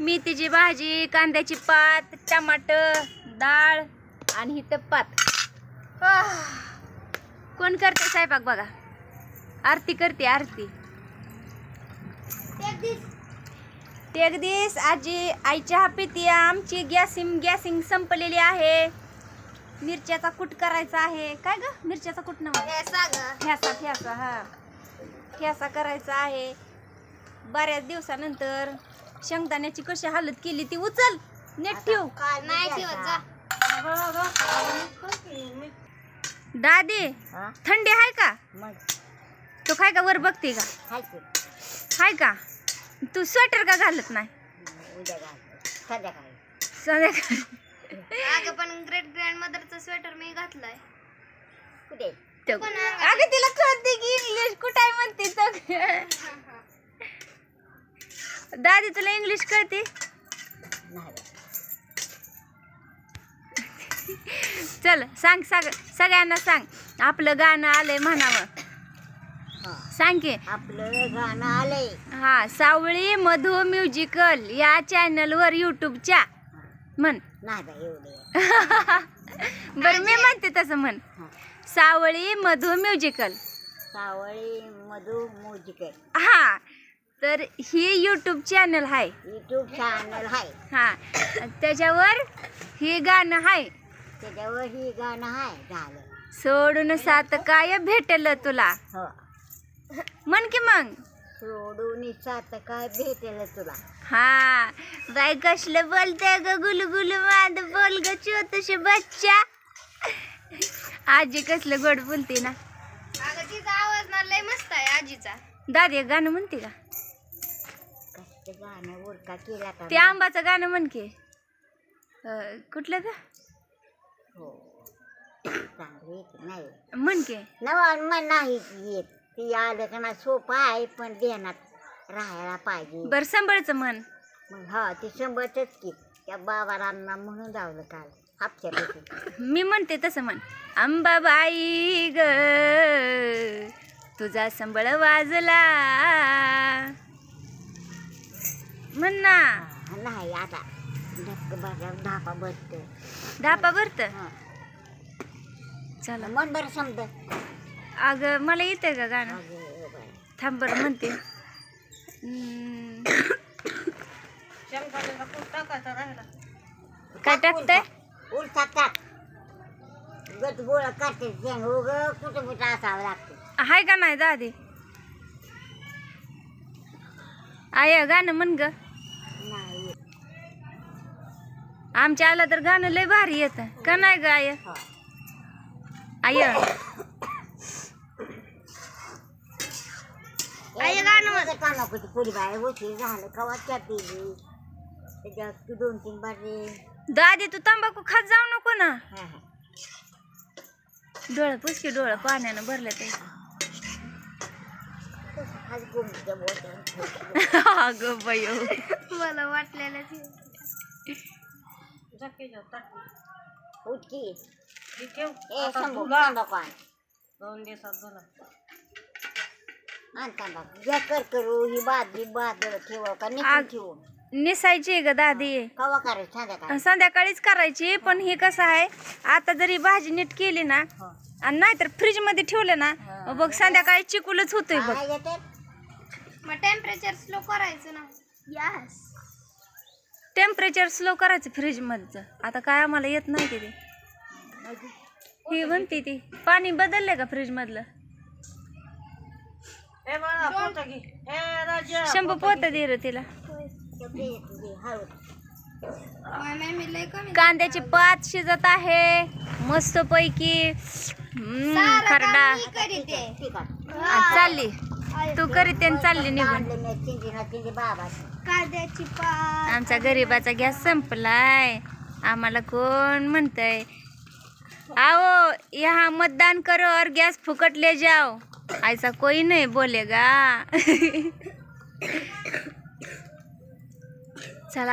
मेथीची भाजी, कांद्याची पात, टमाटर, डाळ आणि इथं पात. कोण करते स्वयंपाक बघा? आरती करते आरती. एक दिवस आजी आई चहा पिते. आमची गॅसिंग संपलेली आहे. मिरच्याचा कूट करायचा आहे. काय ग मिरच्याचा कूट नव्हे ठ्यासा हा ठ्यासा करायचा आहे. बऱ्याच दिवसानंतर शेंगदाण्याची कशी हालत केली ती उचल नेट ठेव. दादी थंडी आहे का? तो काय का वर बघते का? हाय का? तू स्वेटर का घालत नाही? संध्याकाळी पण ग्रेट ग्रँड मदरचा स्वेटर मी घातलाय. कुठे? अगं तिला कळते की इंग्लिश कुठे म्हणते तर. दादी तुला इंग्लिश कळते? चल सांग सगळ्यांना सांग आपलं गाणं आलंय म्हणावं. सांग की आपलं गाणं आलंय. हा सावळी मधू म्युझिकल या चॅनलवर यूट्यूबच्या म्हण. नाही बाई एवढे. बरं मी म्हणते तसं म्हण. सावळी मधू म्युझिकल. सावळी मधू म्युझिकल. हा तर ही यूट्यूब चॅनल आहे. यूट्यूब चॅनल आहे. हा त्याच्यावर ही गाणं आहे. त्याच्यावर ही गाणं आहे. झालं सोडून सात काय भेटलं तुला. हो म्हण की मग. सोडून सात काय भेटेल तुला. हा बाई कसलं बोलते ग गुलगुल माद बोल ग छोटस बच्चा. आजी कसलं गोड बोलते ना. अगं तिचा आवाज ना लय मस्त आहे आजीचा. दादी एक गाणं म्हणते का? कसं गाणं उरका केला का? ते आंबाचं गाणं म्हण की. कुठलं का? हो चांगली येत नाही म्हण की. मन नाही येत. ती आलं का ना सोपं आहे पण ध्यानात राहायला पाहिजे. बर संबळचं म्हण. मग हा ते शंभरच की त्या बाबारांना म्हणून जावलं काल हापच्यापैकी. मी म्हणते तसं म्हण. अंबाबाई ग तुझा संबळ वाजला म्हण ना. नाही आता धापा भरत. धापा भरत. चला मन बरं समज. अगं मला येते का गाणं? थांब बरं म्हणते. काय टाकतंय? उलटा टाक. गट गोळा काढते कुठं कुठं असावं लागतं. हाय का नाही दादी? आय गाणं म्हण ग. नाही आमच्या आला तर गाणं लय भारी येतं का नाही ग आय? आय कानाकुची पुरी बाय होती झालं कवा त्या पिली त्याच्यात तू 2-3 बारे. दादी तू तंबाखू खात जाऊ नको ना. डोळं पुसके डोळं पाण्यानं भरलं ते. अगं बाई मला वाटलेलं करू ही बादली बादल ठेव का ठेवून निसायची ग दादी. कवा करायचं? संध्याकाळीच करायची. पण हे कसं आहे आता जरी भाजी नीट केली ना आणि नाहीतर फ्रीज मध्ये ठेवलं ना बघ संध्याकाळी चिकूलच होतोय बघ. मग टेम्परेचर स्लो करायचं ना. यस टेम्परेचर स्लो करायचं फ्रीज मध्ये. आता काय आम्हाला येत नाही ते. ही म्हणते ती पाणी बदललंय का फ्रीज मधलं? शंभू पोत दे रे तिला. कांद्याची पात शिजत आहे मस्त पैकी. खरडा चालली तू करीत चालली निघून. कांद्याची पात. आमचा गरीबाचा गॅस संपलाय. आम्हाला कोण म्हणतंय आओ यहाँ मतदान करो और गैस फुकट ले जाओ. ऐसा कोई नहीं बोलेगा. चला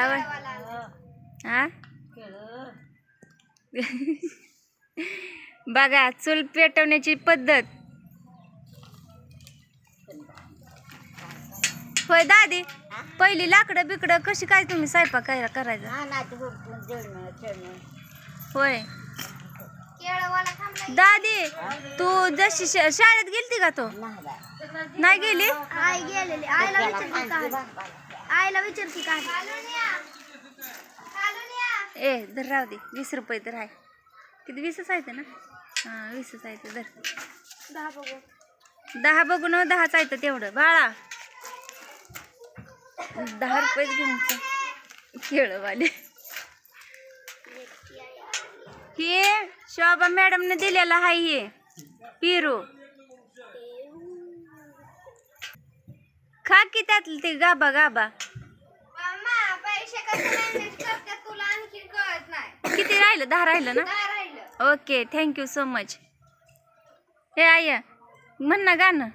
हा बघा चूल पेटवण्याची पद्धत. होय दादी पहिली लाकडं बिकडं कशी काय तुम्ही स्वयंपाक करायचं हा ना ते हुडकून जळणं चढणं. होय दादी तू जशी शाळेत गेलती का तो नाही बाय. नाही गेली आई गेलेली आईला विचारते काय ए धर राहू दे 20 रुपये तर आहे किती 20च आहे ना हा 20च आहे धर 10 बघू 10 बघून 10च आहे तेवढं बाळा 10 रुपयेच घेऊन खेळवाले हे शोभा मॅडमने दिलेला आहे हे पिरू खा की त्यातलं ते गाबा गाबा पैसे कसं मॅनेज करते तुला आणखी कळत नाही किती राहिलं 10 राहिलं ना राहिलं ओके थँक्यू सो मच हे आय म्हण ना गाणं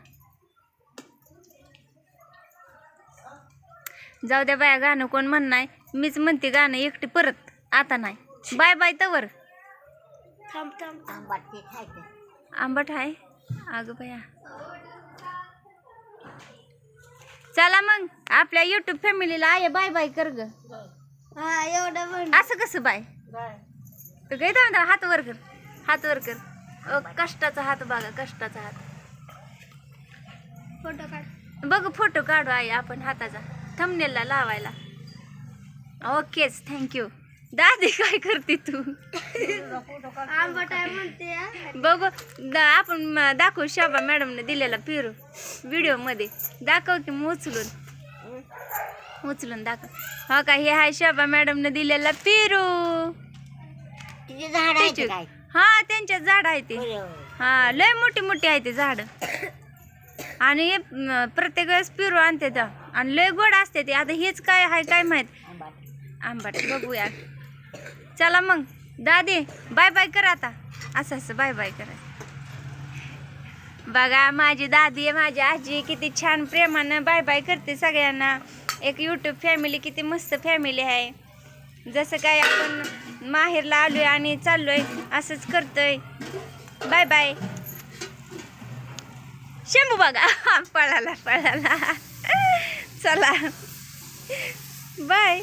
जाऊ द्या बाया गाणं कोण म्हणणार मीच म्हणते गाणं एकटी परत आता नाही बाय बाय तवर थांब थांब आंबाट ते खायचं. आंबट आहे अगं बया चला मग आपल्या युट्यूब फॅमिलीला आय बाय बाय कर ग हा एवढं म्हण असं कसं बाय तर काही थांब हात वर कर कष्टाचा हात बघा कष्टाचा हात फोटो काढ बघ फोटो काढू आई आपण हाताचा थंबनेलला लावायला ओकेच थँक्यू दादी काय करते तू आंबट आहे म्हणते बघू आपण दाखवू शोभा मॅडमने दिलेला पिरू व्हिडिओ मध्ये दाखव की मग उचलून दाखव हो का हे आहे शोभा मॅडमने दिलेला पिरू तिचे झाड आहे ते काय. हा त्यांच्या झाड आहे ते होय, होय. हा लय मोठी मोठी आहे ते झाड आणि हे, प्रत्येक वेळेस पिरू आणते त्या आणि लय गोड असते ते आता हेच काय आहे काय माहित आंबाट. आंबाट बघूया चला मग दादी बाय बाय कर आता असं बाय बाय करा बघा माझी दादी माझी आजी किती छान प्रेमानं बाय बाय करते सगळ्यांना एक यूट्यूब फॅमिली किती मस्त फॅमिली आहे जसं काय आपण माहेरला आलोय आणि चाललोय असंच करतोय बाय बाय शंभू बघा पळाला चला बाय